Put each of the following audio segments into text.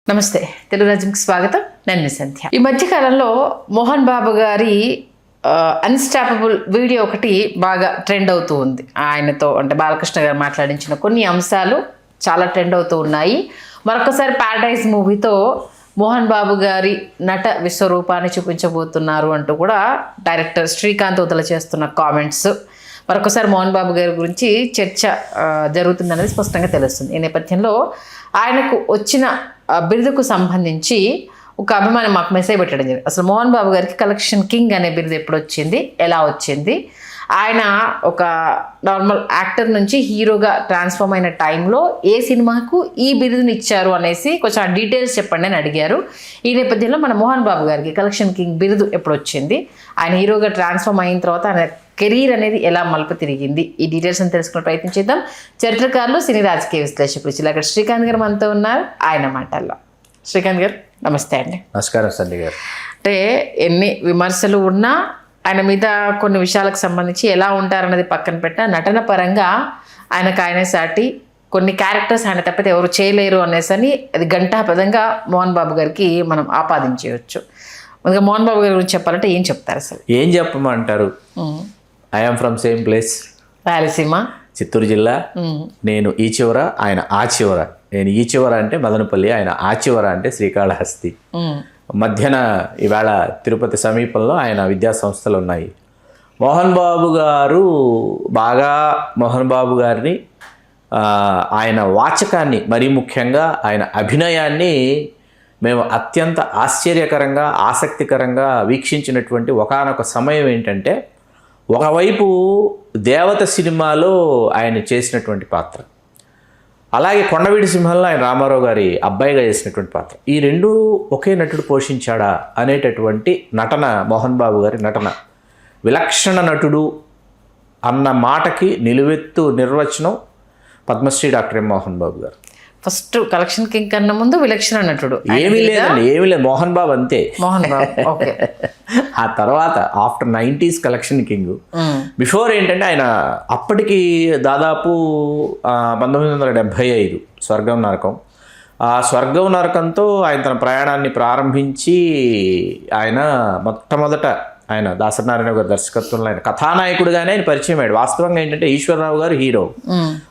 నమస్తే తెలుగు రాజ్యంకి స్వాగతం. నేను మీ సంధ్య. ఈ మధ్య కాలంలో మోహన్ బాబు గారి అన్స్టాపబుల్ వీడియో ఒకటి బాగా ట్రెండ్ అవుతూ ఉంది. ఆయనతో అంటే బాలకృష్ణ గారు మాట్లాడించిన కొన్ని అంశాలు చాలా ట్రెండ్ అవుతూ ఉన్నాయి. మరొకసారి ప్యారడైజ్ మూవీతో మోహన్ బాబు గారి నట విశ్వరూపాన్ని చూపించబోతున్నారు అంటూ కూడా డైరెక్టర్ శ్రీకాంత్ వదల చేస్తున్న కామెంట్స్, మరొకసారి మోహన్ బాబు గారి గురించి చర్చ జరుగుతుందనేది స్పష్టంగా తెలుస్తుంది. ఈ నేపథ్యంలో ఆయనకు వచ్చిన బిరుదుకు సంబంధించి ఒక అభిమానం మాకు మెసేజ్ పెట్టడం జరిగింది. అసలు మోహన్ బాబు గారికి కలెక్షన్ కింగ్ అనే బిరుదు ఎప్పుడు వచ్చింది, ఎలా వచ్చింది, ఆయన ఒక నార్మల్ యాక్టర్ నుంచి హీరోగా ట్రాన్స్ఫార్మ్ అయిన టైంలో ఏ సినిమాకు ఈ బిరుదుని ఇచ్చారు అనేసి కొంచెం ఆ డీటెయిల్స్ చెప్పండి అని అడిగారు. ఈ నేపథ్యంలో మన మోహన్ బాబు గారికి కలెక్షన్ కింగ్ బిరుదు ఎప్పుడు వచ్చింది, ఆయన హీరోగా ట్రాన్స్ఫార్మ్ అయిన తర్వాత ఆయన కెరీర్ అనేది ఎలా మలుపు తిరిగింది, ఈ డీటెయిల్స్ అని తెలుసుకునే ప్రయత్నం చేద్దాం. చరిత్రకారులు, సినీ రాజకీయ విశ్లేషకులు అక్కడ శ్రీకాంత్ గారు మనతో ఉన్నారు. ఆయన మాటల్లో శ్రీకాంత్ గారు నమస్తే అండి. నమస్కారం సంధ్య గారు. అంటే ఎన్ని విమర్శలు ఉన్నా ఆయన మీద కొన్ని విషయాలకు సంబంధించి ఎలా ఉంటారన్నది పక్కన పెట్టిన నటన పరంగా ఆయన సాటి కొన్ని క్యారెక్టర్స్ ఆయన తప్పితే ఎవరు చేయలేరు అనేసని అది ఘంటాపదంగా మోహన్ బాబు గారికి మనం ఆపాదించవచ్చు. ముందుగా మోహన్ బాబు గారి గురించి చెప్పాలంటే ఏం చెప్తారు? అసలు ఏం చెప్పమంటారు? I'm from same place, Rayalaseema, Chittoor జిల్లా. నేను ఈ చివర, ఆయన ఆ చివర. నేను ఈ చివర అంటే మదనపల్లి, ఆయన ఆ చివర అంటే శ్రీకాళహస్తి. మధ్యన ఈవేళ తిరుపతి సమీపంలో ఆయన విద్యా సంస్థలు ఉన్నాయి. మోహన్ బాబు గారిని ఆయన వాచకాన్ని, మరీ ముఖ్యంగా ఆయన అభినయాన్ని మేము అత్యంత ఆశ్చర్యకరంగా, ఆసక్తికరంగా వీక్షించినటువంటి ఒకానొక సమయం ఏంటంటే, ఒకవైపు దేవత సినిమాలో ఆయన చేసినటువంటి పాత్ర, అలాగే కొండవీటి సింహంలో ఆయన రామారావు గారి అబ్బాయిగా చేసినటువంటి పాత్ర, ఈ రెండు ఒకే నటుడు పోషించాడా అనేటటువంటి నటన, మోహన్ బాబు గారి నటన విలక్షణ నటుడు అన్న మాటకి నిలువెత్తు నిర్వచనం పద్మశ్రీ డాక్టర్ ఎం మోహన్ బాబు గారు. ఫస్ట్ కలెక్షన్ కింగ్ కన్నా ముందు విలక్షణ నటుడు ఏమీ లేదు, మోహన్ బాబు అంతే. మోహన్ బాబు ఓకే. ఆ తర్వాత after 90s collection king. Before ఏంటంటే ఆయన అప్పటికి దాదాపు 1975 స్వర్గం నరకం. ఆ స్వర్గం నరకంతో ఆయన తన ప్రయాణాన్ని ప్రారంభించి ఆయన మొట్టమొదట ఆయన దాసనారాయణ గారి దర్శకత్వంలో ఆయన కథానాయకుడిగానే ఆయన పరిచయం అయ్యాడు. వాస్తవంగా ఏంటంటే ఈశ్వరరావు గారు హీరో,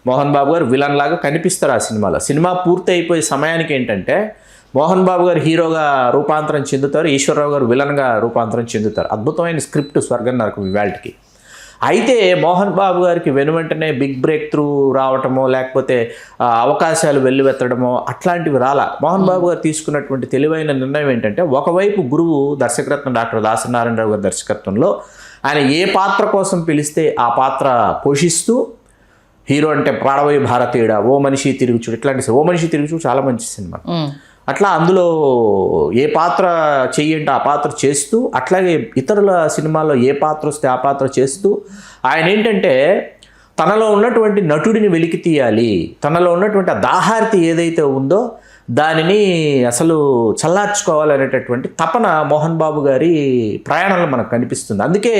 మోహన్ బాబు గారు విలన్ లాగా కనిపిస్తారు ఆ సినిమాలో. సినిమా పూర్తి అయిపోయే సమయానికి ఏంటంటే మోహన్ బాబు గారు హీరోగా రూపాంతరం చెందుతారు, ఈశ్వరరావు గారు విలన్గా రూపాంతరం చెందుతారు. అద్భుతమైన స్క్రిప్ట్ స్వర్గం నరకం ఇవాళకి. అయితే మోహన్ బాబు గారికి వెనువెంటనే బిగ్ బ్రేక్ త్రూ రావటమో, లేకపోతే అవకాశాలు వెల్లువెత్తడమో అట్లాంటివి రాలా. మోహన్ బాబు గారు తీసుకున్నటువంటి తెలివైన నిర్ణయం ఏంటంటే, ఒకవైపు గురువు దర్శకరత్న డాక్టర్ దాసనారాయణరావు గారి దర్శకత్వంలో ఆయన ఏ పాత్ర కోసం పిలిస్తే ఆ పాత్ర పోషిస్తూ, హీరో అంటే ప్రాణవై భారతీయుడా, ఓ మనిషి తిరుగుచూడు, ఇట్లాంటి ఓ మనిషి తిరుగుచూడు చాలా మంచి సినిమా. అట్లా అందులో ఏ పాత్ర చెయ్యంటే ఆ పాత్ర చేస్తూ, అట్లాగే ఇతరుల సినిమాల్లో ఏ పాత్ర వస్తే ఆ పాత్ర చేస్తూ, ఆయన ఏంటంటే తనలో ఉన్నటువంటి నటుడిని వెలికి తీయాలి, తనలో ఉన్నటువంటి ఆ దాహార్తి ఏదైతే ఉందో దానిని అసలు చల్లార్చుకోవాలనేటటువంటి తపన మోహన్ బాబు గారి ప్రయాణంలో మనకు కనిపిస్తుంది. అందుకే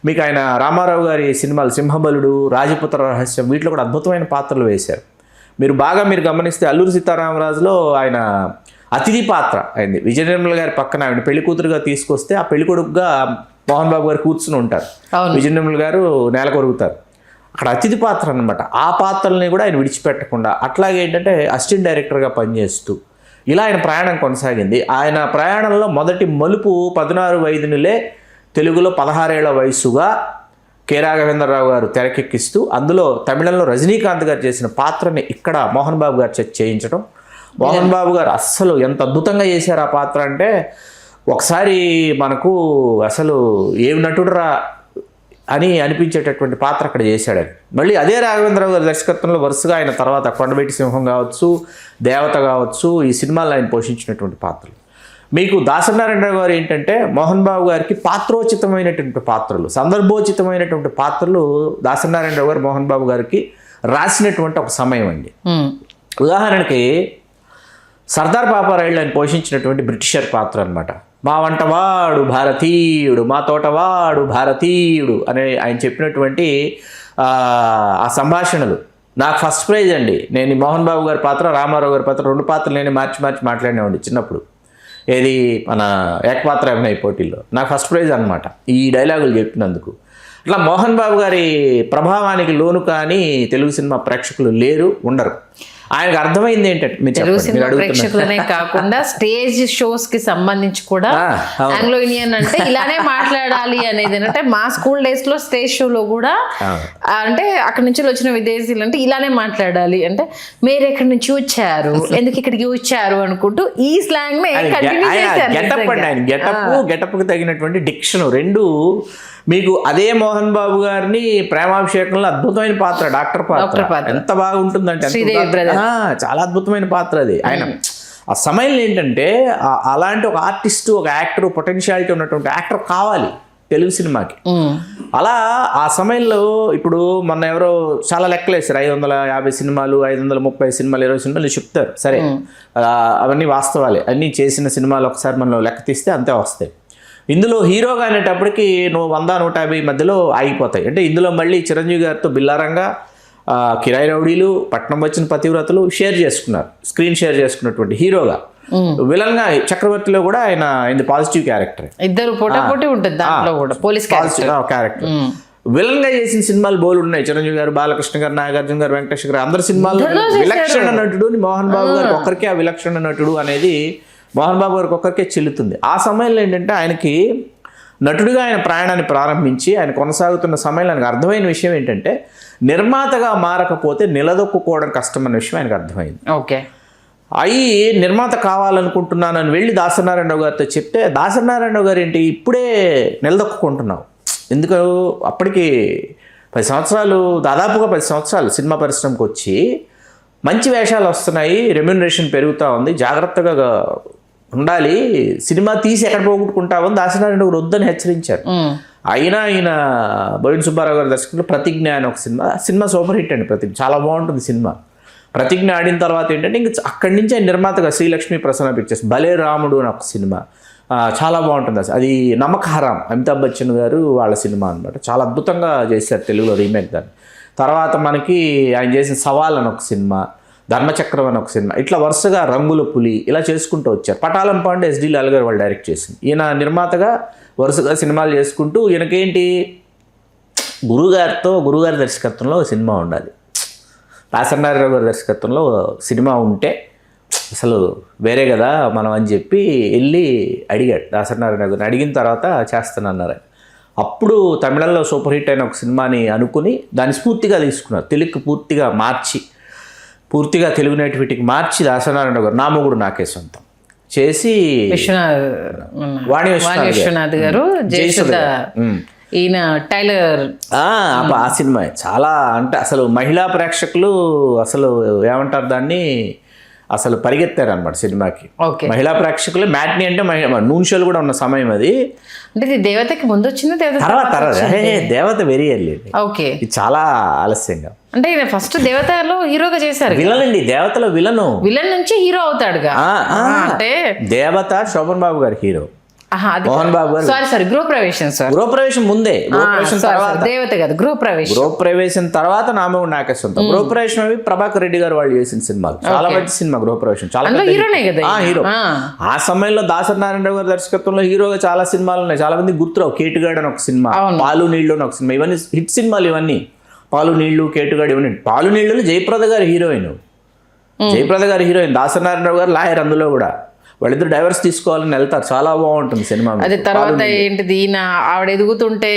మీకు ఆయన రామారావు గారి సినిమాలు సింహబలుడు, రాజపుత్ర రహస్యం, వీటిలో కూడా అద్భుతమైన పాత్రలు వేశారు. మీరు గమనిస్తే అల్లూరి సీతారామరాజులో ఆయన అతిథి పాత్ర అయింది. విజయ నిర్మల గారి పక్కన ఆవిడ పెళ్లి కూతురుగా తీసుకొస్తే ఆ పెళ్లి కొడుకుగా మోహన్ బాబు గారు కూర్చుని ఉంటారు, విజయ నిర్మల గారు నేల కొరుగుతారు. అక్కడ అతిథి పాత్ర అనమాట. ఆ పాత్రల్ని కూడా ఆయన విడిచిపెట్టకుండా, అట్లాగే ఏంటంటే అసిస్టెంట్ డైరెక్టర్గా పనిచేస్తూ ఇలా ఆయన ప్రయాణం కొనసాగింది. ఆయన ప్రయాణంలో మొదటి మలుపు 16 తెలుగులో 16 ఏళ్ల వయసుగా కె రాఘవేంద్రరావు గారు తెరకెక్కిస్తూ, అందులో తమిళంలో రజనీకాంత్ గారు చేసిన పాత్రని ఇక్కడ మోహన్ బాబు గారు చేయించడం. మోహన్ బాబు గారు అస్సలు ఎంత అద్భుతంగా చేశారు ఆ పాత్ర అంటే, ఒకసారి మనకు అసలు ఏమి నటుడురా అని అనిపించేటటువంటి పాత్ర అక్కడ చేశాడు. మళ్ళీ అదే రాఘవేంద్రరావు గారి దర్శకత్వంలో వరుసగా ఆయన తర్వాత కొండవీటి సింహం కావచ్చు, దేవత కావచ్చు, ఈ సినిమాల్లో ఆయన పోషించినటువంటి పాత్రలు. మీకు దాసనారాయణరావు గారు ఏంటంటే మోహన్ బాబు గారికి పాత్రోచితమైనటువంటి పాత్రలు, సందర్భోచితమైనటువంటి పాత్రలు దాసనారాయణరావు గారు మోహన్ బాబు గారికి రాసినటువంటి ఒక సమయం అండి. ఉదాహరణకి సర్దార్ పాపారాయుడు ఆయన పోషించినటువంటి బ్రిటిషర్ పాత్ర అనమాట. మా వంటవాడు భారతీయుడు, మా తోటవాడు భారతీయుడు అనే ఆయన చెప్పినటువంటి ఆ సంభాషణలు నాకు ఫస్ట్ ప్రైజ్ అండి. నేను ఈ మోహన్ బాబు గారి పాత్ర, రామారావు గారి పాత్ర 2 పాత్రలు నేనే మార్చి మాట్లాడినామండి చిన్నప్పుడు. ఏది మన ఏకపాత్ర అభినయ పోటీల్లో నాకు ఫస్ట్ ప్రైజ్ అనమాట ఈ డైలాగులు చెప్పినందుకు. అట్లా మోహన్ బాబు గారి ప్రభావానికి లోను కానీ తెలుగు సినిమా ప్రేక్షకులు లేరు, ఉండరు. ఆయనకు అర్థమైంది ఏంటంటే, తెలుగు సినిమా ప్రేక్షకులనే కాకుండా స్టేజ్ షోస్ కి సంబంధించి కూడా ఆంగ్లో ఇండియన్ అంటే ఇలానే మాట్లాడాలి అనేది అంటే మా స్కూల్ డేస్ లో స్టేజ్ షోలో కూడా అంటే అక్కడి నుంచి వచ్చిన విదేశీయులు అంటే ఇలానే మాట్లాడాలి అంటే మీరు ఎక్కడి నుంచి వచ్చారు, ఎందుకు ఇక్కడికి వచ్చారు అనుకుంటూ ఈ స్లాంగ్ గెటప్ అండి. ఆయన గెటప్కి తగినటువంటి డిక్షన్ రెండు మీకు అదే మోహన్ బాబు గారిని ప్రేమాభిషేకంలో అద్భుతమైన పాత్ర, డాక్టర్ పాత్ర ఎంత బాగా ఉంటుందంటే చాలా అద్భుతమైన పాత్ర అది. ఆయన ఆ సమయంలో ఏంటంటే అలాంటి ఒక ఆర్టిస్ట్, ఒక యాక్టర్, పొటెన్షియాలిటీ ఉన్నటువంటి యాక్టర్ కావాలి తెలుగు సినిమాకి. అలా ఆ సమయంలో ఇప్పుడు మొన్న ఎవరో చాలా లెక్కలేసారు, 550 సినిమాలు, 530 సినిమాలు, 20 సినిమాలు చెప్తారు. సరే అవన్నీ వాస్తవాలే, అన్నీ చేసిన సినిమాలు ఒకసారి మనం లెక్క తీస్తే అంతే వస్తాయి. ఇందులో హీరోగా అనేటప్పటికి 100-150 మధ్యలో ఆగిపోతాయి. అంటే ఇందులో మళ్ళీ చిరంజీవి గారితో బిల్లారంగా, కిరాయి రౌడీలు, పట్నం వచ్చిన పతివ్రతలు షేర్ చేసుకున్నారు, స్క్రీన్ షేర్ చేసుకున్నటువంటి హీరోగా. విలన్ గా చక్రవర్తిలో కూడా ఆయన పాజిటివ్ క్యారెక్టర్, ఇద్దరు పోటాపోటీ ఉంటుంది దాంట్లో కూడా, పోలీస్ క్యారెక్టర్. విలన్ గా చేసిన సినిమాలు బోలు ఉన్నాయి. చిరంజీవి గారు, బాలకృష్ణ గారు, నాగార్జున గారు, వెంకటేష్ గారు, అందరి సినిమాలు విలక్షణ నటుడు. మోహన్ బాబు గారికి ఒక్కరికే ఆ విలక్షణ నటుడు అనేది మోహన్ బాబు గారికి ఒక్కరికే చెల్లుతుంది. ఆ సమయంలో ఏంటంటే ఆయనకి నటుడిగా ఆయన ప్రయాణాన్ని ప్రారంభించి ఆయన కొనసాగుతున్న సమయంలో ఆయనకు అర్థమైన విషయం ఏంటంటే నిర్మాతగా మారకపోతే నిలదొక్కుకోవడం కష్టం అనే విషయం ఆయనకు అర్థమైంది. ఓకే, అవి నిర్మాత కావాలనుకుంటున్నానని వెళ్ళి దాసనారాయణరావు గారితో చెప్తే, దాసనారాయణరావు గారు ఏంటి ఇప్పుడే నిలదొక్కుంటున్నావు, ఎందుకు అప్పటికి 10 సంవత్సరాలు, దాదాపుగా 10 సంవత్సరాలు సినిమా పరిశ్రమకు వచ్చి మంచి వేషాలు వస్తున్నాయి, రెమ్యూనరేషన్ పెరుగుతూ ఉంది, జాగ్రత్తగా ఉండాలి, సినిమా తీసి ఎక్కడ పోగొట్టుకుంటామని దాసనారాయణ గారు వద్దని హెచ్చరించారు. అయినా ఆయన బోయిన్ సుబ్బారావు గారి దర్శకులు ప్రతిజ్ఞ అని ఒక సినిమా సూపర్ హిట్ అండి. ప్రతిజ్ఞ చాలా బాగుంటుంది సినిమా. ప్రతిజ్ఞ ఆడిన తర్వాత ఏంటంటే ఇంక అక్కడి నుంచి ఆయన నిర్మాతగా శ్రీలక్ష్మి ప్రసన్న పిక్చర్స్ భలే రాముడు అని ఒక సినిమా చాలా బాగుంటుంది. అది నమక్ హరామ్, అమితాబ్ బచ్చన్ గారు వాళ్ళ సినిమా అనమాట. చాలా అద్భుతంగా చేశారు తెలుగులో రీమేక్ దాన్ని. తర్వాత మనకి ఆయన చేసిన సవాల్ అని ఒక సినిమా, ధర్మచక్రం అని ఒక సినిమా, ఇట్లా వరుసగా రంగుల పులి ఇలా చేసుకుంటూ వచ్చారు. పటాలం పాండే, ఎస్డి లాల్ గారు వాళ్ళు డైరెక్ట్ చేసింది. ఈయన నిర్మాతగా వరుసగా సినిమాలు చేసుకుంటూ ఈయనకేంటి గురుగారి దర్శకత్వంలో సినిమా ఉండాలి, దాసనారాయణరావు గారి దర్శకత్వంలో సినిమా ఉంటే అసలు వేరే కదా మనం అని చెప్పి వెళ్ళి అడిగాడు దాసనారాయణ గారిని. అడిగిన తర్వాత చేస్తానన్నారు. అప్పుడు తమిళంలో సూపర్ హిట్ అయిన ఒక సినిమాని అనుకుని దాన్ని స్ఫూర్తిగా తీసుకున్నారు, తెలుగుకి పూర్తిగా తెలుగు నేటివిటీకి మార్చి దాసనారాయణ గారు నా మొగుడు నాకే సొంతం చేసి, వాణి విశ్వనాథ్ గారు, జయసుధ, ఈయన టైలర్, ఆ సినిమా చాలా అంటే అసలు మహిళా ప్రేక్షకులు అసలు ఏమంటారు దాన్ని అసలు పరిగెత్తారు అనమాట సినిమాకి. మహిళా ప్రేక్షకులు మ్యాట్ని అంటే నూన్ షోలు కూడా ఉన్న సమయం అది. అంటే దేవతకి ముందు వచ్చింది, దేవత వెరీ ఎర్లీ. ఓకే, ఇది చాలా ఆలస్యంగా. అంటే ఫస్ట్ దేవతలో హీరోగా చేశారు. విలన్ అండి, దేవతలో విలన్ నుంచి హీరో అవుతాడుగా. అంటే దేవత శోభన్ బాబు గారు హీరో, మోహన్ బాబు గారు సారీ గృహప్రవేశం ముందే, దేవత కాదు గృహప్రవేశం తర్వాత నామే నాకే సొంతం. గృహప్రవేశం అవి ప్రభాకర్ రెడ్డి గారు వాళ్ళు చేసిన సినిమాలు, చాలా మంచి సినిమా గృహప్రవేశం, చాలా హీరో. ఆ సమయంలో దాసనారాయణరావు గారి దర్శకత్వంలో హీరోగా చాలా సినిమాలు ఉన్నాయి, చాలా మంది గుర్తురావు. కేటుగాడు అని ఒక సినిమా, పాలు నీళ్లు అని ఒక సినిమా, ఇవన్నీ హిట్ సినిమాలు. ఇవన్నీ పాలు నీళ్లు, కేటుగాడు, ఇవన్నీ. పాలు నీళ్లు జయప్రద గారి హీరోయిన్, దాసనారాయణరావు గారు లాయర్. అందులో కూడా వాళ్ళిద్దరు డైవర్స్ తీసుకోవాలని వెళ్తారు, చాలా బాగుంటుంది సినిమా. అది తర్వాత ఏంటిది ఆవిడ ఎదుగుతుంటే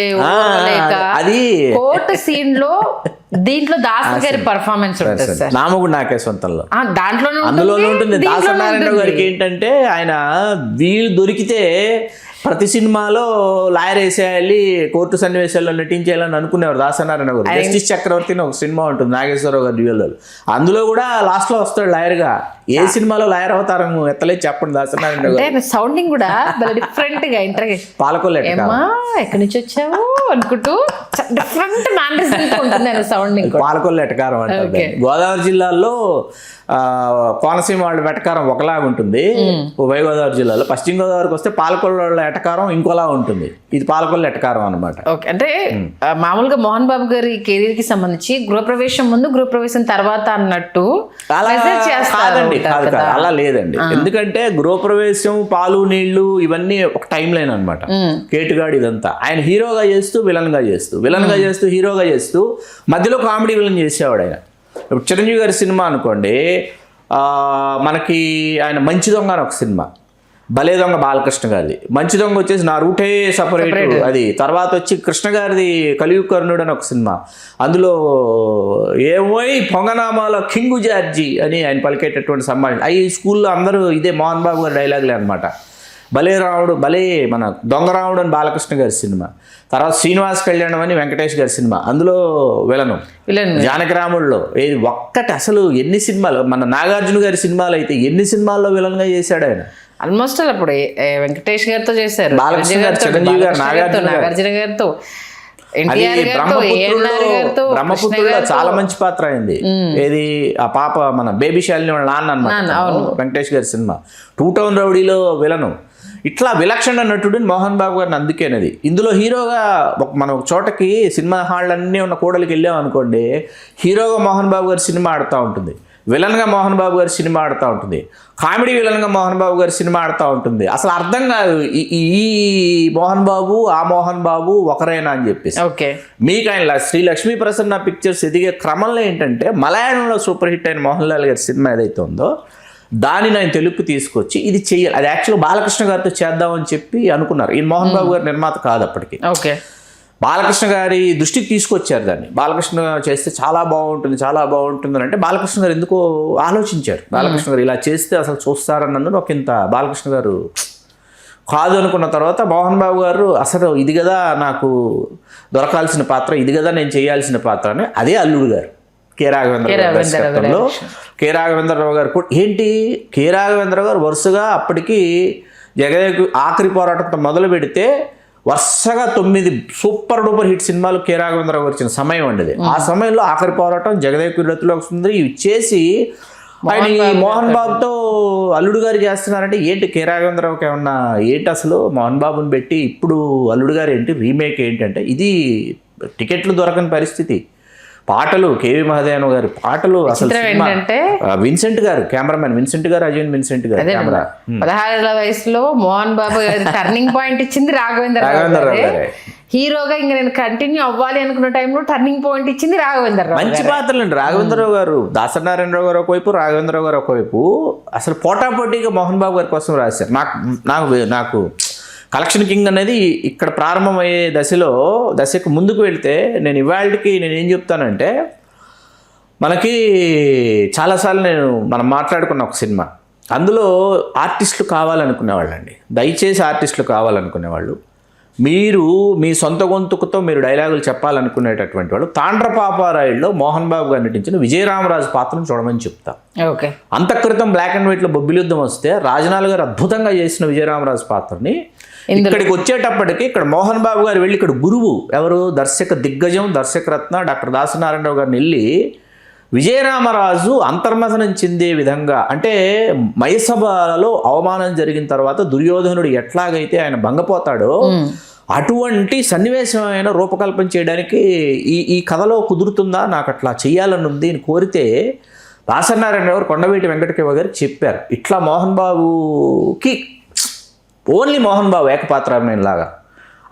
అది కోర్టు సీన్ లో దీంట్లో దాసరి గారి పర్ఫార్మెన్స్ ఉంటుంది సార్, నా మొగుడు నాకే సొంతంలో. అందులో ఉంటుంది. దాసనారాయణ గారికి ఏంటంటే ఆయన వీళ్ళు దొరికితే ప్రతి సినిమాలో లాయర్ వేసేయాలి, కోర్టు సన్నివేశాల్లో నటించేయాలని అనుకునేవారు దాసనారాయణ గారు. జస్టిస్ చక్రవర్తి ఒక సినిమా ఉంటుంది నాగేశ్వరరావు గారి డ్యూయల్లో, అందులో కూడా లాస్ట్లో వస్తాడు లాయర్గా. ఏ సినిమాలో లాయర్ అవతారం ఎత్తలేదు చెప్పండి దాసనారాయణ గారు. అంటే సౌండింగ్ కూడా డిఫరెంట్ గా పాలకొల్లు ఎటకారం. ఏమ్మా ఎక్కడి నుంచి వచ్చావు అనుకుంటూ డిఫరెంట్ మేనరిజం ఉంటుంది సౌండింగ్. పాలకొల్లు ఎటకారం అంటే గోదావరి జిల్లాలో కోనసీమ వాళ్ళ వెటకారం ఒకలాగా ఉంటుంది ఉభయ గోదావరి జిల్లాలో. పశ్చిమ గోదావరికి వస్తే పాలకొల్లు వాళ్ళ ఎటకారం ఇంకోలా ఉంటుంది. ఇది పాలకొల్లు ఎటకారం అనమాట. ఓకే, అంటే మామూలుగా మోహన్ బాబు గారి కెరీర్ కి సంబంధించి గృహప్రవేశం ముందు గృహప్రవేశం తర్వాత అన్నట్టు కాదండి, కాదు అలా లేదండి. ఎందుకంటే గృహప్రవేశం, పాలు నీళ్లు ఇవన్నీ ఒక టైం లైన్ అనమాట. కేటుగాడు ఇదంతా ఆయన హీరోగా చేస్తూ విలన్ గా చేస్తూ హీరోగా చేస్తూ మధ్యలో కామెడీ విలన్ చేసేవాడు ఆయన. ఇప్పుడు చిరంజీవి గారి సినిమా అనుకోండి, మనకి ఆయన మంచి దొంగ అని ఒక సినిమా, భలే దొంగ బాలకృష్ణ గారిది. మంచి దొంగ వచ్చేసి నా రూటే సపరేట్ అది. తర్వాత వచ్చి కృష్ణ గారిది కలియుగ కర్ణుడు అని ఒక సినిమా, అందులో ఏమోయ్ పొంగనామాలో కింగు జార్జి అని ఆయన పలికేటటువంటి సంభాషణ. అవి స్కూల్లో అందరూ ఇదే మోహన్ బాబు గారి డైలాగులే అనమాట. భలే రాముడు, భలే మన దొంగ రాముడు అని బాలకృష్ణ గారి సినిమా. తర్వాత శ్రీనివాస్ కళ్యాణం అని వెంకటేష్ గారి సినిమా, అందులో విలను జానకి రాముడిలో. ఏది ఒక్కటి అసలు ఎన్ని సినిమాలు, మన నాగార్జున గారి సినిమాలు అయితే ఎన్ని సినిమాల్లో విలన్గా చేశాడు ఆయన. ఆల్మోస్ట్ అప్పుడు వెంకటేష్ గారితో చేశారు, బాలకృష్ణ గారు, చిరంజీవి గారు, నాగార్జున గారితో, బ్రహ్మపుత్రులో చాలా మంచి పాత్ర అయింది. ఏది ఆ పాప మన బేబీ శాలిని వాళ్ళ నాన్న అన్నమాట, వెంకటేష్ గారి సినిమా. 2 town రౌడీలో villain. ఇట్లా విలక్షణ నటుడిని మోహన్ బాబు గారిని అందుకేనది. ఇందులో హీరోగా మనం ఒక చోటకి సినిమా హాళ్ళు అన్నీ ఉన్న కూడలికి వెళ్ళాం అనుకోండి, హీరోగా మోహన్ బాబు గారి సినిమా ఆడుతూ ఉంటుంది, విలన్గా మోహన్ బాబు గారి సినిమా ఆడుతూ ఉంటుంది, కామెడీ విలన్గా మోహన్ బాబు గారి సినిమా ఆడుతూ ఉంటుంది. అసలు అర్థం కాదు ఈ మోహన్ బాబు ఆ మోహన్ బాబు ఒకరేనా అని చెప్పేసి. ఓకే, మీకు ఆయన శ్రీ లక్ష్మీ ప్రసన్న పిక్చర్స్ ఎదిగే క్రమంలో ఏంటంటే మలయాళంలో సూపర్ హిట్ అయిన మోహన్ లాల్ గారి సినిమా ఏదైతే ఉందో దానిని ఆయన తెలుగుకు తీసుకొచ్చి ఇది చెయ్యాలి, అది యాక్చువల్గా బాలకృష్ణ గారితో చేద్దామని చెప్పి అనుకున్నారు. ఈ మోహన్ బాబు గారి నిర్మాత కాదు అప్పటికి. ఓకే, బాలకృష్ణ గారి దృష్టికి తీసుకొచ్చారు దాన్ని. బాలకృష్ణ చేస్తే చాలా బాగుంటుంది అని అంటే బాలకృష్ణ గారు ఎందుకో ఆలోచించారు. బాలకృష్ణ గారు ఇలా చేస్తే అసలు చూస్తారన్నందుకు ఒక ఇంత బాలకృష్ణ గారు కాదు అనుకున్న తర్వాత మోహన్ బాబు గారు అసలు ఇది కదా నాకు దొరకాల్సిన పాత్ర, ఇది కదా నేను చేయాల్సిన పాత్ర అని అదే అల్లుడు గారు కె రాఘవేంద్రరావు కె రాఘవేంద్రరావు గారు ఏంటి కె రాఘవేంద్రరావు గారు వరుసగా అప్పటికి జగదేవ్ ఆఖరి పోరాటంతో మొదలు పెడితే వరుసగా 9 సూపర్ డూపర్ హిట్ సినిమాలు కె రాఘవేంద్రరావు గారు వచ్చిన సమయం అండి. ఆ సమయంలో ఆఖరి పోరాటం, జగదేవ్ కురత్తులో సుందరి ఇవి చేసి ఆయన మోహన్ బాబుతో అల్లుడు గారు చేస్తున్నారంటే ఏంటి కె రాఘవేంద్రరావుకి ఏమన్నా ఏంటి అసలు మోహన్ బాబుని పెట్టి ఇప్పుడు అల్లుడు గారు ఏంటి రీమేక్ ఏంటంటే ఇది టికెట్లు దొరకని పరిస్థితి. పాటలు కేవి మహదేవన్ గారి పాటలు అసలు విన్సెంట్ గారు కెమెరామెన్ విన్సెంట్ గారు, అజయన్ విన్సెంట్ గారు కెమెరా. 16 వయసులో మోహన్ బాబు గారి టర్నింగ్ పాయింట్ ఇచ్చింది రాఘవేంద్రరావు గారు. హీరోగా ఇంకా నేను కంటిన్యూ అవ్వాలి అనుకున్న టైంలో టర్నింగ్ పాయింట్ ఇచ్చింది రాఘవేంద్రరావు. మంచి పాత్రలు అండి రాఘవేంద్రరావు గారు. దాసనారాయణరావు గారు ఒకవైపు, రాఘవేంద్రరావు గారు ఒకవైపు అసలు పోటాపోటీగా మోహన్ బాబు గారి కోసం రాశారు. నాకు కలెక్షన్ కింగ్ అనేది ఇక్కడ ప్రారంభమయ్యే దశకు ముందుకు వెళ్తే నేను ఇవాళకి నేను ఏం చెప్తానంటే మనకి చాలాసార్లు మనం మాట్లాడుకున్న ఒక సినిమా, అందులో ఆర్టిస్టులు కావాలనుకునేవాళ్ళండి. దయచేసి ఆర్టిస్టులు కావాలనుకునేవాళ్ళు మీరు మీ సొంత గొంతుకుతో మీరు డైలాగులు చెప్పాలనుకునేటటువంటి వాళ్ళు తాండ్రపాపారాయుడులో మోహన్ బాబు గారు నటించిన విజయరామరాజు పాత్రను చూడమని చెప్తా. ఓకే, అంతఃక్రితం బ్లాక్ అండ్ వైట్లో బొబ్బిలి యుద్ధం వస్తే రాజనాల్ గారు అద్భుతంగా చేసిన విజయరామరాజు పాత్రని ఇక్కడికి వచ్చేటప్పటికి ఇక్కడ మోహన్ బాబు గారు వెళ్ళి ఇక్కడ గురువు ఎవరు దర్శక దిగ్గజం దర్శకరత్న డాక్టర్ దాసనారాయణరావు గారిని వెళ్ళి విజయరామరాజు అంతర్మథనం చెందే విధంగా, అంటే మయసభలో అవమానం జరిగిన తర్వాత దుర్యోధనుడు ఎట్లాగైతే ఆయన భంగపోతాడో అటువంటి సన్నివేశమైన రూపకల్పన చేయడానికి ఈ కథలో కుదురుతుందా, నాకు అట్లా చేయాలని ఉంది అని కోరితే దాసనారాయణ గారు కొండవీటి వెంకటకేవ గారు చెప్పారు. ఇట్లా మోహన్ బాబుకి ఓన్లీ మోహన్ బాబు ఏకపాత్రాభినయం లాగా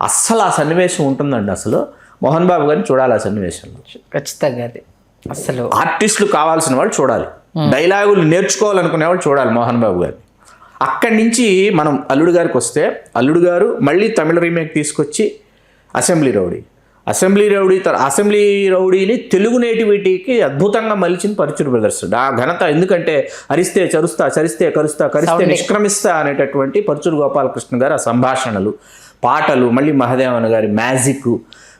అస్సలు ఆ సన్నివేశం ఉంటుందండి. అసలు మోహన్ బాబు గారిని చూడాలి ఆ సన్నివేశంలో ఖచ్చితంగా. అది అసలు ఆర్టిస్టులు కావాల్సిన వాళ్ళు చూడాలి, డైలాగులు నేర్చుకోవాలనుకునే వాళ్ళు చూడాలి మోహన్ బాబు గారిని. అక్కడి నుంచి మనం అల్లుడు గారికి వస్తే అల్లుడు గారు మళ్ళీ తమిళ రీమేక్ తీసుకొచ్చి అసెంబ్లీ రౌడీని తెలుగు నేటివిటీకి అద్భుతంగా మలిచిన పరుచూరు బ్రదర్స్. ఆ ఘనత ఎందుకంటే అరిస్తే చరుస్తా, చరిస్తే కరుస్తా, కరిస్తే నిష్క్రమిస్తా అనేటటువంటి పరుచూరు గోపాలకృష్ణ గారు ఆ సంభాషణలు, పాటలు, మళ్ళీ మహదేవన్ గారి మ్యాజిక్,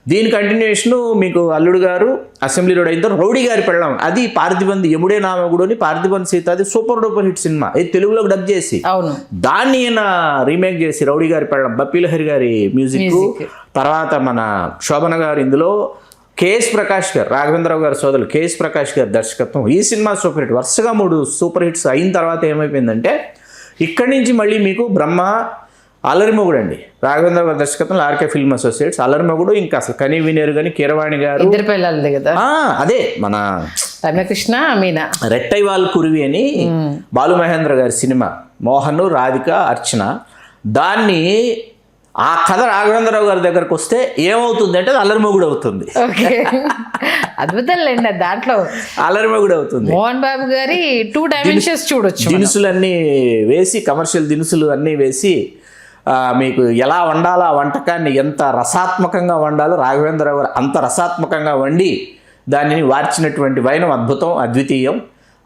దీని కంటిన్యూషన్ మీకు అల్లుడు గారు అసెంబ్లీలో అయిన తర్వాత రౌడీ గారి పెళ్ళాం, అది పార్థిబంద్ యముడే నామగుడు అని పార్థిబంద్ సీత, అది సూపర్ డూపర్ హిట్ సినిమా, ఇది తెలుగులోకి డబ్ చేసి అవును దాన్ని ఈయన రీమేక్ చేసి రౌడీ గారి పెళ్ళాం, బప్పీలహరి గారి మ్యూజిక్, తర్వాత మన శోభన గారు ఇందులో, కేఎస్ ప్రకాష్ గారు రాఘవేంద్రరావు గారి సోదరులు కేఎస్ ప్రకాష్ గారి దర్శకత్వం. ఈ సినిమా సూపర్ హిట్, వరుసగా 3 సూపర్ హిట్స్ అయిన తర్వాత ఏమైపోయిందంటే ఇక్కడి నుంచి మళ్ళీ మీకు బ్రహ్మ, అల్లరిమొగుడు అండి, రాఘవేంద్ర గారి దర్శకత్వంలో ఆర్కే ఫిల్మ్ అసోసియేట్స్, అల్లరిమొగుడు, ఇంకా అసలు కనీ వినేరు కానీ కీరవాణి గారు, ఇద్దరు పిల్లలది కదా, అదే మన రమ్యకృష్ణ మీనా, రెట్టైవాల్ కురివి అని బాలు మహేంద్ర గారి సినిమా, మోహన్, రాధిక, అర్చన. దాన్ని ఆ కథ రాఘవేంద్రరావు గారి దగ్గరకు వస్తే ఏమవుతుంది అంటే అల్లరిమొగుడు అవుతుంది. ఓకే, అద్భుతం లేండి దాంట్లో అల్లరిమొగుడు అవుతుంది. మోహన్ బాబు గారి 2 డైమెన్షన్స్ చూడొచ్చు. దినుసులన్నీ వేసి, కమర్షియల్ దినుసులు అన్నీ వేసి మీకు ఎలా వండాలో ఆ వంటకాన్ని ఎంత రసాత్మకంగా వండాలో రాఘవేంద్రరావు గారు అంత రసాత్మకంగా వండి దానిని వార్చినటువంటి వైనం అద్భుతం, అద్వితీయం.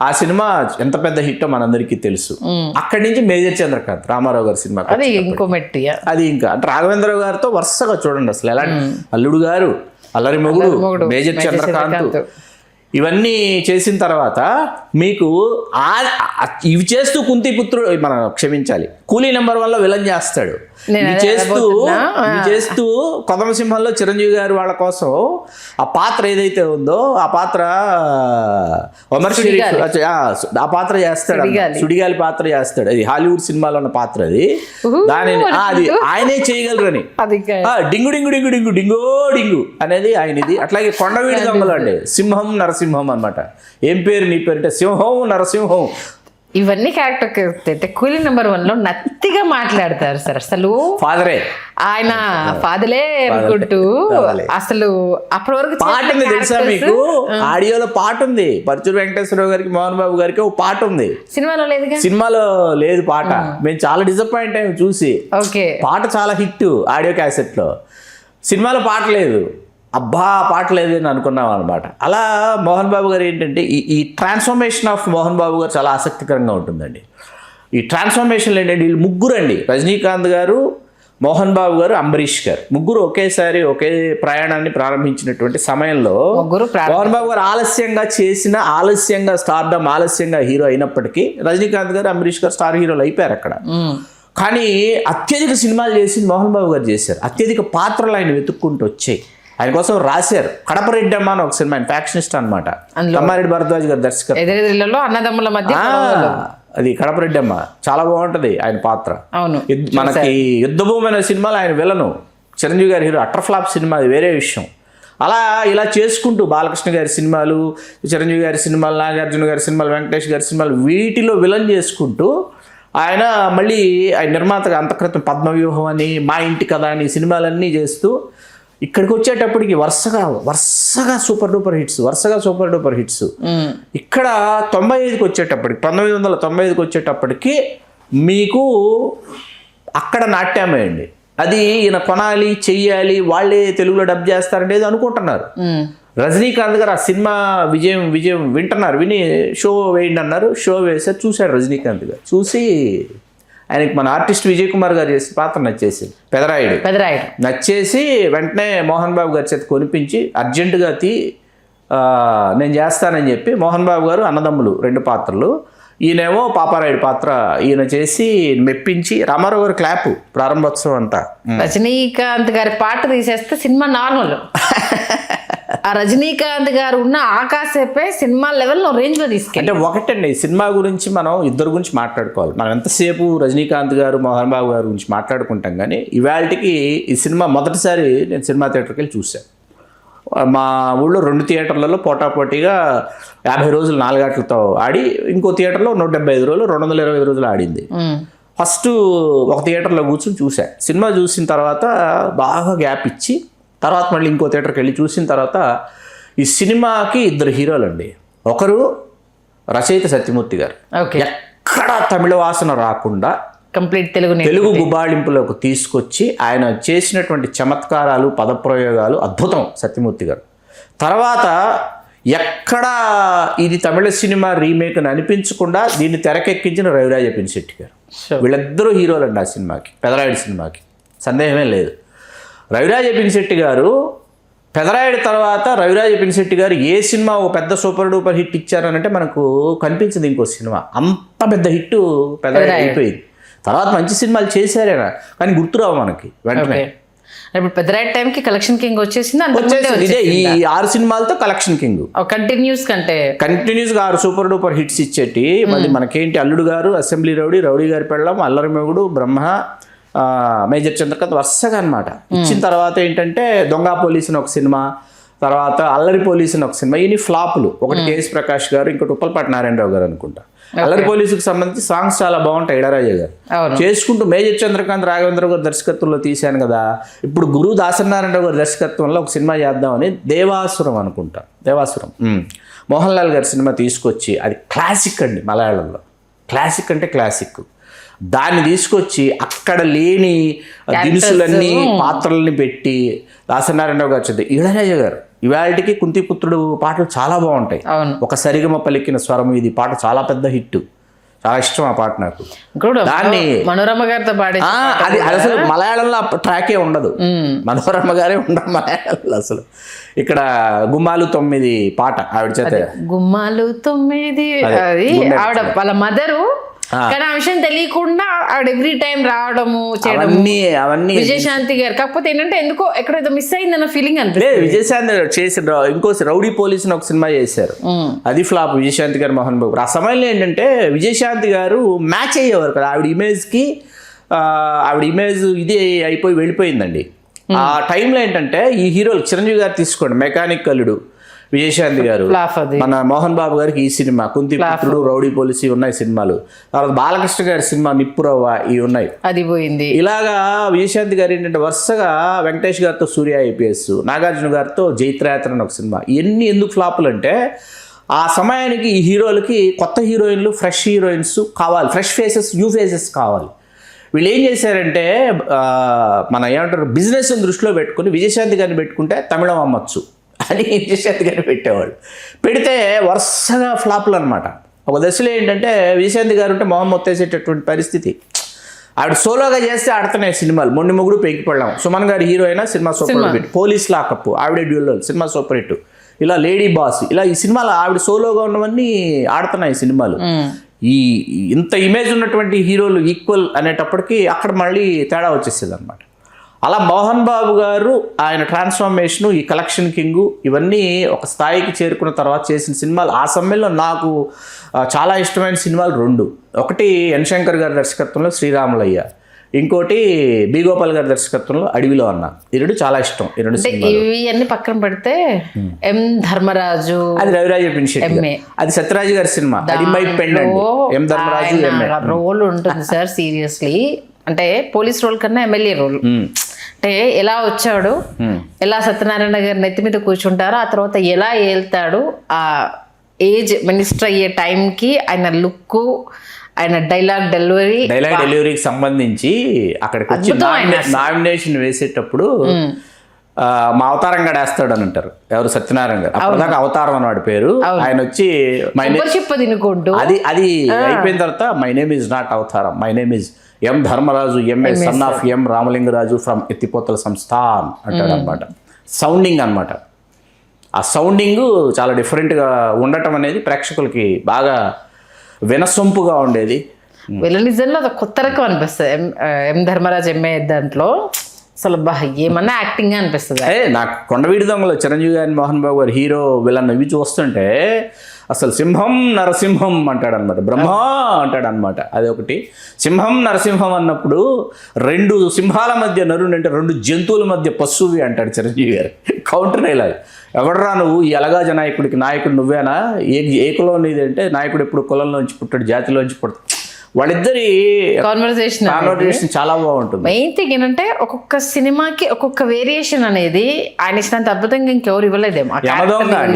ఆ సినిమా ఎంత పెద్ద హిట్టో మనందరికీ తెలుసు. అక్కడి నుంచి మేజర్ చంద్రకాంత్ రామారావు గారి సినిమా, అది ఇంకో మెట్టి, అది ఇంకా అంటే రాఘవేంద్రరావు గారితో వరుసగా చూడండి అసలు ఎలా అల్లుడు గారు, అల్లరిమొగుడు, మేజర్ చంద్రకాంత్, ఇవన్నీ చేసిన తర్వాత మీకు ఇవి చేస్తూ కుంతిపుత్రుడు, మనం క్షమించాలి, కూలీ నెంబర్ 1లో విలన్ చేస్తాడు. ఇవి చేస్తూ కొదమసింహంలో చిరంజీవి గారు వాళ్ళ కోసం ఆ పాత్ర ఏదైతే ఉందో ఆ పాత్ర ఒమర్ షరీఫ్ ఆ పాత్ర చేస్తాడు, సుడిగాలి పాత్ర చేస్తాడు. అది హాలీవుడ్ సినిమాలో ఉన్న పాత్ర, అది దానిని అది ఆయనే చేయగలరని, డింగు డింగు డింగు డింగు డింగో డింగు అనేది ఆయనది. అట్లాగే కొండవీడి దొంగలు అండి, సింహం నరసింహం అన్నమాట. ఏం పేరు నీ పేరు అంటే సింహం నరసింహం. ఇవన్నీ క్యారెక్టర్ కూలీ నెంబర్ 1లో నత్తిగా మాట్లాడతారు సార్. అసలు ఫాదరే, ఆయన ఫాదరే అనుకుంటూ అసలు అప్పటి వరకు పాట ఉంది తెలుసా మీకు? ఆడియోలో పాట ఉంది, పరచూరు వెంకటేశ్వరరావు గారికి, మోహన్ బాబు గారికి ఒక పాట ఉంది. సినిమాలో లేదు, సినిమాలో లేదు పాట. మేము చాలా డిసప్పాయింట్ అయ్యాము చూసి. ఓకే, పాట చాలా హిట్ ఆడియో క్యాసెట్ లో, సినిమాలో పాట లేదు. అబ్బా పాట లేదని అనుకున్నాం అనమాట. అలా మోహన్ బాబు గారు ఏంటంటే ఈ ట్రాన్స్ఫర్మేషన్ ఆఫ్ మోహన్ బాబు గారు చాలా ఆసక్తికరంగా ఉంటుందండి. ఈ ట్రాన్స్ఫర్మేషన్లు ఏంటంటే వీళ్ళు ముగ్గురు అండి, రజనీకాంత్ గారు, మోహన్ బాబు గారు, అంబరీష్ గారు, ముగ్గురు ఒకేసారి ఒకే ప్రయాణాన్ని ప్రారంభించినటువంటి సమయంలో మోహన్ బాబు గారు ఆలస్యంగా స్టార్డమ్, ఆలస్యంగా హీరో అయినప్పటికీ రజనీకాంత్ గారు, అంబరీష్ గారు స్టార్ హీరోలు అయిపోయారు అక్కడ. కానీ అత్యధిక సినిమాలు చేసి మోహన్ బాబు గారు చేశారు. అత్యధిక పాత్రలు ఆయన వెతుక్కుంటూ వచ్చాయి. ఆయన కోసం రాశారు. కడపరెడ్డి అమ్మ అని ఒక సినిమా, ఆయన ఫ్యాక్షనిస్ట్ అనమాట, కమ్మారెడ్డి భరద్వాజ్ గారు దర్శకత్వం, అన్నదమ్ముల మధ్య అది కడపరెడ్డి అమ్మ, చాలా బాగుంటది ఆయన పాత్ర. మనకి యుద్ధభూమి అనే సినిమాలో ఆయన విలను, చిరంజీవి గారి హీరో, అటర్ ఫ్లాప్ సినిమా, అది వేరే విషయం. అలా ఇలా చేసుకుంటూ బాలకృష్ణ గారి సినిమాలు, చిరంజీవి గారి సినిమాలు, నాగార్జున గారి సినిమాలు, వెంకటేష్ గారి సినిమాలు, వీటిలో విలన్ చేసుకుంటూ ఆయన మళ్ళీ ఆయన నిర్మాతగా అంతక్రితం పద్మవ్యూహం అని, మా ఇంటి కథ అని సినిమాలన్నీ చేస్తూ ఇక్కడికి వచ్చేటప్పటికి వరుసగా సూపర్ డూపర్ హిట్స్. ఇక్కడ 1995కి వచ్చేటప్పటికి, 1995కి వచ్చేటప్పటికి మీకు అక్కడ నాట్యమేయండి. అది ఈయన కొనాలి, చెయ్యాలి, వాళ్ళే తెలుగులో డబ్ చేస్తారనేది అనుకుంటున్నారు. రజనీకాంత్ గారు ఆ సినిమా విజయం వింటున్నారు, విని షో వేయండి అన్నారు. షో వేసారు, చూశారు రజనీకాంత్ గారు. చూసి ఆయనకి మన ఆర్టిస్ట్ విజయ్ కుమార్ గారు చేసిన పాత్ర నచ్చేసి, పెదరాయుడు నచ్చేసి వెంటనే మోహన్ బాబు గారి చేత కొనిపించి అర్జెంటుగా నేను చేస్తానని చెప్పి మోహన్ బాబు గారు అన్నదమ్ములు 2 పాత్రలు, ఈయనేమో పాపారాయుడు పాత్ర ఈయన చేసి మెప్పించి రామారావు గారు క్లాప్ ప్రారంభోత్సవం అంతా. రజనీకాంత్ గారి పాట తీసేస్తే సినిమా నార్మల్. ఆ రజనీకాంత్ గారు ఉన్న ఆకాశపై సినిమా లెవెల్లో రేంజ్ లో తీసుకెళ్ళి, అంటే ఒకటండి సినిమా గురించి మనం ఇద్దరు గురించి మాట్లాడుకోవాలి. మనం ఎంతసేపు రజనీకాంత్ గారు, మోహన్ బాబు గారి గురించి మాట్లాడుకుంటాం, కానీ ఇవాళకి ఈ సినిమా మొదటిసారి నేను సినిమా థియేటర్కి వెళ్ళి చూశాను. మా ఊళ్ళో 2 థియేటర్లలో పోటాపోటీగా 50 రోజులు 4 గంటలతో ఆడి, ఇంకో థియేటర్లో 175 రోజులు 225 రోజులు ఆడింది. ఫస్ట్ ఒక థియేటర్లో కూర్చొని చూసా. సినిమా చూసిన తర్వాత బాగా గ్యాప్ ఇచ్చి తర్వాత మళ్ళీ ఇంకో థియేటర్కి వెళ్ళి చూసిన తర్వాత ఈ సినిమాకి 2 హీరోలు అండి. ఒకరు రచయిత సత్యమూర్తి గారు, ఎక్కడ తమిళ వాసన రాకుండా కంప్లీట్ తెలుగు గుబాళింపులోకి తీసుకొచ్చి ఆయన చేసినటువంటి చమత్కారాలు, పదప్రయోగాలు అద్భుతం సత్యమూర్తి గారు. తర్వాత ఎక్కడ ఇది తమిళ సినిమా రీమేక్ అని అనిపించకుండా దీన్ని తెరకెక్కించిన రవిరాజ పినిశెట్టి గారు. వీళ్ళిద్దరూ హీరోలు అండి ఆ సినిమాకి, పెదరాయుడు సినిమాకి, సందేహమే లేదు. రవిరాజ పినిశెట్టి గారు పెదరాయుడు తర్వాత రవిరాజ పినిశెట్టి గారు ఏ సినిమా ఓ పెద్ద సూపర్ డూపర్ హిట్ ఇచ్చారనంటే మనకు కనిపించదు ఇంకో సినిమా. అంత పెద్ద హిట్ పెదరాయుడు అయిపోయింది. తర్వాత మంచి సినిమాలు చేశారేనా కానీ గుర్తురావు మనకి వెంటనే. ఇప్పుడు పెద్దరాయుడు టైంకి కలెక్షన్ కింగ్ వచ్చేసింది. ఇదే ఈ 6 సినిమాలతో కలెక్షన్ కింగ్ కంటిన్యూస్ గా 6 సూపర్ డూపర్ హిట్స్ ఇచ్చేటి. మళ్ళీ మనకేంటి అల్లుడు గారు, అసెంబ్లీ రౌడీ గారి పెళ్ళం, అల్లరి మొగుడు, బ్రహ్మ, మేజర్ చంద్రకాంత్ వరుసగా అనమాట. ఇచ్చిన తర్వాత ఏంటంటే దొంగ పోలీసు అని ఒక సినిమా, తర్వాత అల్లరి పోలీసు అని ఒక సినిమా. ఇన్ని ఫ్లాపులు. ఒకటి కేఎస్ ప్రకాష్ గారు, ఇంకోటి ఉప్పలపాటి నారాయణరావు గారు అనుకుంటా. అల్లరి పోలీసుకి సంబంధించి సాంగ్స్ చాలా బాగుంటాయి. ఇళరాజా గారు చేసుకుంటూ మేజర్ చంద్రకాంత్ రాఘవేంద్ర గారు దర్శకత్వంలో తీశాను కదా. ఇప్పుడు గురు దాసనారాయణరావు గారి దర్శకత్వంలో ఒక సినిమా చేద్దామని దేవాసురం అనుకుంటా, దేవాసురం మోహన్ లాల్ గారి సినిమా తీసుకొచ్చి, అది క్లాసిక్ అండి మలయాళంలో. క్లాసిక్ అంటే క్లాసిక్. దాన్ని తీసుకొచ్చి అక్కడ లేని దినుసులన్నీ పాత్రల్ని పెట్టి దాసనారాయణరావు గారు చదివి ఇళరాజా గారు ఇవాళకి కుంతిపుత్రుడు పాటలు చాలా బాగుంటాయి. ఒక సరిగమ పలికిన స్వరం ఇది పాట చాలా పెద్ద హిట్. చాలా ఇష్టం ఆ పాట నాకు. దాన్ని మనోరమ గారితో పాడే అది అసలు మలయాళంలో ట్రాకే ఉండదు. మనోరమ గారే ఉండరు మలయాళంలో అసలు. ఇక్కడ గుమ్మాలు 9 పాట ఆవిడ చేత. గుమ్మాలు 9 అది ఆవిడ వాళ్ళ మదరు. కానీ ఆ విషయం తెలియకుండా ఆవిడ ఎవ్రీ టైం రావడము అవన్నీ విజయశాంతి గారు. కాకపోతే ఏంటంటే ఎందుకో ఎక్కడైతే మిస్ అయిందన్న ఫీలింగ్ అనిపిస్తుంది. విజయశాంతి చేసి ఇంకోసి రౌడీ పోలీస్ ఒక సినిమా చేశారు, అది ఫ్లాప్. విజయశాంతి గారు, మోహన్ బాబు. ఆ సమయంలో ఏంటంటే విజయశాంతి గారు మ్యాచ్ అయ్యేవారు కదా ఆవిడ ఇమేజ్కి. ఆవిడ ఇమేజ్ ఇది అయిపోయి వెళ్ళిపోయిందండి. ఆ టైంలో ఏంటంటే ఈ హీరోలు చిరంజీవి గారు తీసుకోండి, మెకానిక్ అల్లుడు విజయశాంతి గారు, మన మోహన్ బాబు గారికి ఈ సినిమా కుంతిపుత్రుడు, రౌడీ పోలీసు ఉన్నాయి సినిమాలు. తర్వాత బాలకృష్ణ గారి సినిమా నిప్పురవ్వ ఇవి ఉన్నాయి, అది పోయింది. ఇలాగా విజయశాంతి గారు ఏంటంటే వరుసగా వెంకటేష్ గారితో సూర్య ఐపీఎస్, నాగార్జున గారితో జైత్రయాత్ర అని ఒక సినిమా. ఇవన్నీ ఎందుకు ఫ్లాపులు అంటే ఆ సమయానికి ఈ హీరోలకి కొత్త హీరోయిన్లు, ఫ్రెష్ హీరోయిన్స్ కావాలి, ఫ్రెష్ ఫేసెస్, న్యూ ఫేసెస్ కావాలి. వీళ్ళు ఏం చేశారంటే మన ఏమంటారు బిజినెస్ దృష్టిలో పెట్టుకుని విజయశాంతి గారిని పెట్టుకుంటే తమిళం అమ్మచ్చు అని విజయశాంతి గారిని పెట్టేవాళ్ళు. పెడితే వరుసగా ఫ్లాపులు అనమాట. ఒక దశలో ఏంటంటే విజయశాంతి గారు ఉంటే మొహం మొత్తేసేటటువంటి పరిస్థితి. ఆవిడ సోలోగా చేస్తే ఆడుతున్నాయి సినిమాలు. మొండి మొగుడు, పెంకి పళ్ళం, సుమన్ గారి హీరో అయినా cinema super hit, police lockup, ఆవిడే డ్యూల్లో సినిమా సూపర్ హిట్, ఇలా లేడీ బాస్, ఇలా ఈ సినిమాలు ఆవిడ సోలోగా ఉన్నవన్నీ ఆడుతున్నాయి సినిమాలు. ఈ ఇంత ఇమేజ్ ఉన్నటువంటి హీరోలు ఈక్వల్ అనేటప్పటికీ అక్కడ మళ్ళీ తేడా వచ్చేసేది అనమాట. అలా మోహన్ బాబు గారు ఆయన ట్రాన్స్ఫర్మేషను, ఈ కలెక్షన్ కింగు ఇవన్నీ ఒక స్థాయికి చేరుకున్న తర్వాత చేసిన సినిమాలు. ఆ సమయంలో నాకు చాలా ఇష్టమైన సినిమాలు 2. ఒకటి ఎన్ శంకర్ గారి దర్శకత్వంలో శ్రీరాములయ్య, ఇంకోటి బి గోపాల్ గారి దర్శకత్వంలో అడవిలో అన్న. ఈ 2 చాలా ఇష్టం. ఈ 2 సినిమాలు ఇవన్నీ పక్కన పెడితే ఎం ధర్మరాజు, అది రవిరాజ పినిశెట్టి, అది సత్యరాజ్ గారి సినిమా, అది మై పెండెంట్. ఎం ధర్మరాజు రోల్ ఉంటుంది సార్ సీరియస్లీ. అంటే పోలీస్ రోల్ కన్నా ఎమ్మెల్యే రోల్. అంటే ఎలా వచ్చాడు, ఎలా సత్యనారాయణ గారి నెత్తి మీద కూర్చుంటారో, ఆ తర్వాత ఎలా ఏళ్తాడు, ఆ ఏజ్ మినిస్టర్ అయ్యే టైంకి ఆయన లుక్, ఆయన డైలాగ్ డెలివరీకి సంబంధించి అక్కడికి వచ్చి నామినేషన్ వేసేటప్పుడు మా అవతారం గడేస్తాడు అని అంటారు. ఎవరు? సత్యనారాయణ గారు. అప్పటిదాకా అవతారం అన్నవాడి పేరు. ఆయన వచ్చి అది అయిపోయిన తర్వాత మై నేమ్ ఈజ్ నాట్ అవతారం, my name is M Dharmaraju, MA son of M Ramalinga Raju from ఎత్తిపోతల సంస్థాన్ అంటాడు అనమాట. సౌండింగ్ అనమాట. ఆ సౌండింగ్ చాలా డిఫరెంట్గా ఉండటం అనేది ప్రేక్షకులకి బాగా వినసొంపుగా ఉండేది. విలనిజంలో అది కొత్త రకం అనిపిస్తుంది. ఎం ధర్మరాజు ఎంఏ దాంట్లో అసలు ఏమన్నా యాక్టింగ్ అనిపిస్తుంది. నాకు కొండవీడి దొంగలో చిరంజీవి గారి, మోహన్ బాబు గారు హీరో విలన్ ఇవి చూస్తుంటే అసలు సింహం నరసింహం అంటాడు అనమాట, బ్రహ్మ అంటాడు అనమాట. అది ఒకటి. సింహం నరసింహం అన్నప్పుడు 2 సింహాల మధ్య నరుడు అంటే 2 జంతువుల మధ్య పశువువి అంటాడు చిరంజీవి గారు. Counter dialogue. ఎవడరా నువ్వు ఈ అలగాజ నాయకుడికి నాయకుడు నువ్వేనా? ఏ కులం నీది అంటే నాయకుడు ఎప్పుడు కులంలోంచి పుట్టాడు, జాతిలోంచి పుట్టాడు. వాళ్ళిద్దరి కాన్వర్సేషన్ చాలా బాగుంటుంది. మెయిన్ థింగ్ ఏంటంటే ఒక్కొక్క సినిమాకి ఒక్కొక్క వేరియేషన్ అనేది ఆయన ఇచ్చినంత అద్భుతంగా ఇంకెవరు ఇవ్వలేదేమో.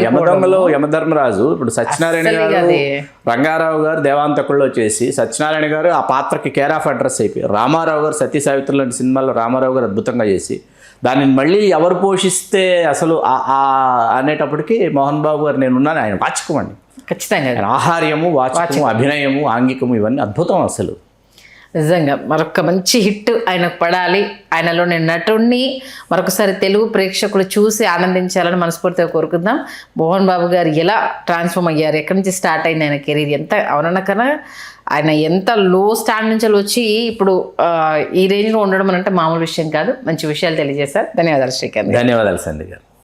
యమదొంగలో యమధర్మరాజు, ఇప్పుడు సత్యనారాయణ గారు, రంగారావు గారు దేవాంతకుల్లో చేసి సత్యనారాయణ గారు ఆ పాత్రకి కేర్ ఆఫ్ అడ్రస్ అయిపోయి, రామారావు గారు సతీ సావిత్రి లాంటి సినిమాల్లో రామారావు గారు అద్భుతంగా చేసి దానిని మళ్ళీ ఎవరు పోషిస్తే అసలు అనేటప్పటికి మోహన్ బాబు గారు నేనున్నాను, ఆయన వాచకమండి. ఖచ్చితంగా ఆహార్యము, వాచకము, అభినయము, ఆంగికము ఇవన్నీ అద్భుతం అసలు. నిజంగా మరొక మంచి హిట్ ఆయనకు పడాలి, ఆయనలోని నటుణ్ణి మరొకసారి తెలుగు ప్రేక్షకులు చూసి ఆనందించాలని మనస్ఫూర్తిగా కోరుకుందాం. మోహన్ బాబు గారు ఎలా ట్రాన్స్ఫార్మ్ అయ్యారు, ఎక్కడి నుంచి స్టార్ట్ అయింది ఆయన కెరీర్, ఎంత అవునకన్నా ఆయన ఎంత లో స్టాండ్ నుంచి వచ్చి ఇప్పుడు ఈ రేంజ్లో ఉండడం అంటే మామూలు విషయం కాదు. మంచి విషయాలు తెలియజేశారు. ధన్యవాదాలు శ్రీకాంత్. ధన్యవాదాలు సంధ్య గారు.